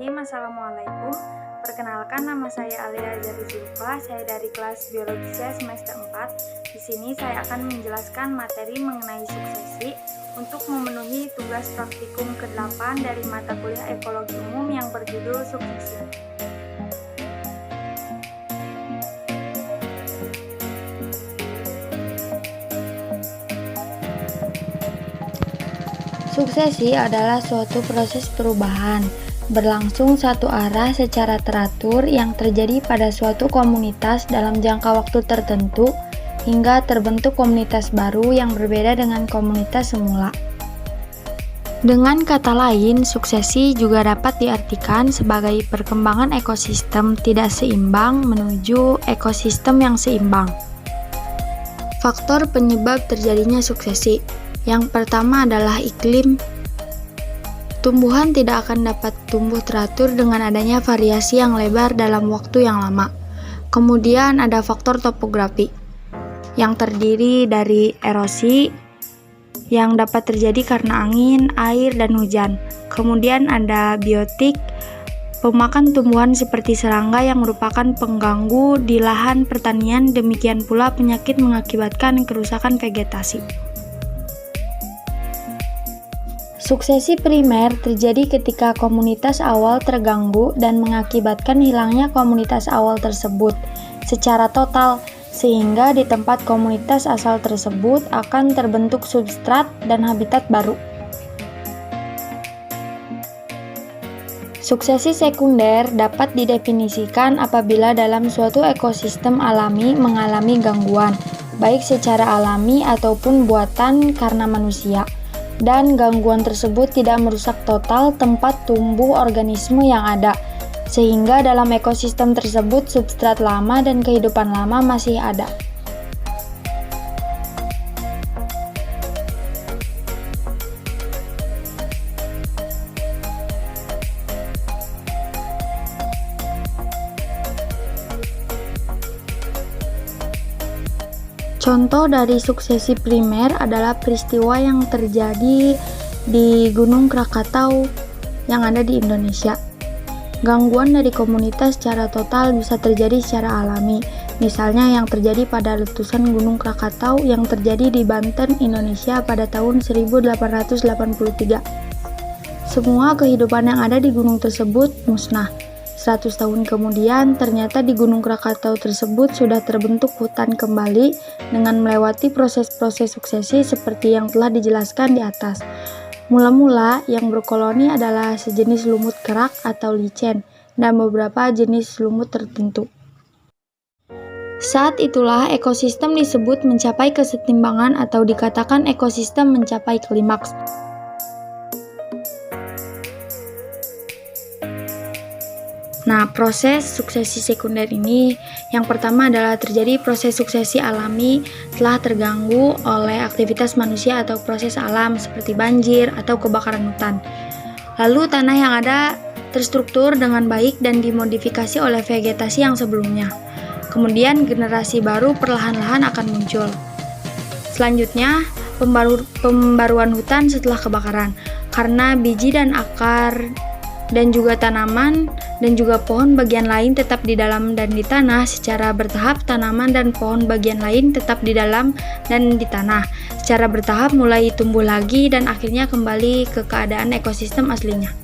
Bismillahirrahmanirrahim. Assalamualaikum. Perkenalkan, nama saya Alia Azhari Zulfa. Saya dari kelas Biologi C semester 4. Di sini saya akan menjelaskan materi mengenai suksesi untuk memenuhi tugas praktikum ke-8 dari mata kuliah Ekologi Umum yang berjudul Suksesi. Suksesi adalah suatu proses perubahan, berlangsung satu arah secara teratur yang terjadi pada suatu komunitas dalam jangka waktu tertentu hingga terbentuk komunitas baru yang berbeda dengan komunitas semula. Dengan kata lain, suksesi juga dapat diartikan sebagai perkembangan ekosistem tidak seimbang menuju ekosistem yang seimbang. Faktor penyebab terjadinya suksesi. Yang pertama adalah iklim. Tumbuhan tidak akan dapat tumbuh teratur dengan adanya variasi yang lebar dalam waktu yang lama. Kemudian ada faktor topografi, yang terdiri dari erosi, yang dapat terjadi karena angin, air, dan hujan. Kemudian ada biotik, pemakan tumbuhan seperti serangga yang merupakan pengganggu di lahan pertanian, demikian pula penyakit mengakibatkan kerusakan vegetasi. Suksesi primer terjadi ketika komunitas awal terganggu dan mengakibatkan hilangnya komunitas awal tersebut secara total, sehingga di tempat komunitas asal tersebut akan terbentuk substrat dan habitat baru. Suksesi sekunder dapat didefinisikan apabila dalam suatu ekosistem alami mengalami gangguan, baik secara alami ataupun buatan karena manusia, dan gangguan tersebut tidak merusak total tempat tumbuh organisme yang ada, sehingga dalam ekosistem tersebut substrat lama dan kehidupan lama masih ada. Contoh dari suksesi primer adalah peristiwa yang terjadi di Gunung Krakatau yang ada di Indonesia. Gangguan dari komunitas secara total bisa terjadi secara alami, misalnya yang terjadi pada letusan Gunung Krakatau yang terjadi di Banten, Indonesia pada tahun 1883. Semua kehidupan yang ada di gunung tersebut musnah. 100 tahun kemudian, ternyata di Gunung Krakatau tersebut sudah terbentuk hutan kembali dengan melewati proses-proses suksesi seperti yang telah dijelaskan di atas. Mula-mula, yang berkoloni adalah sejenis lumut kerak atau lichen dan beberapa jenis lumut tertentu. Saat itulah ekosistem disebut mencapai kesetimbangan atau dikatakan ekosistem mencapai klimaks. Nah, proses suksesi sekunder ini yang pertama adalah terjadi proses suksesi alami telah terganggu oleh aktivitas manusia atau proses alam seperti banjir atau kebakaran hutan. Lalu tanah yang ada terstruktur dengan baik dan dimodifikasi oleh vegetasi yang sebelumnya. Kemudian generasi baru perlahan-lahan akan muncul. Selanjutnya, pembaruan hutan setelah kebakaran karena biji dan akar dan juga tanaman dan juga pohon bagian lain tetap di dalam dan di tanah. Secara bertahap tanaman dan pohon bagian lain tetap di dalam dan di tanah. Secara bertahap mulai tumbuh lagi dan akhirnya kembali ke keadaan ekosistem aslinya.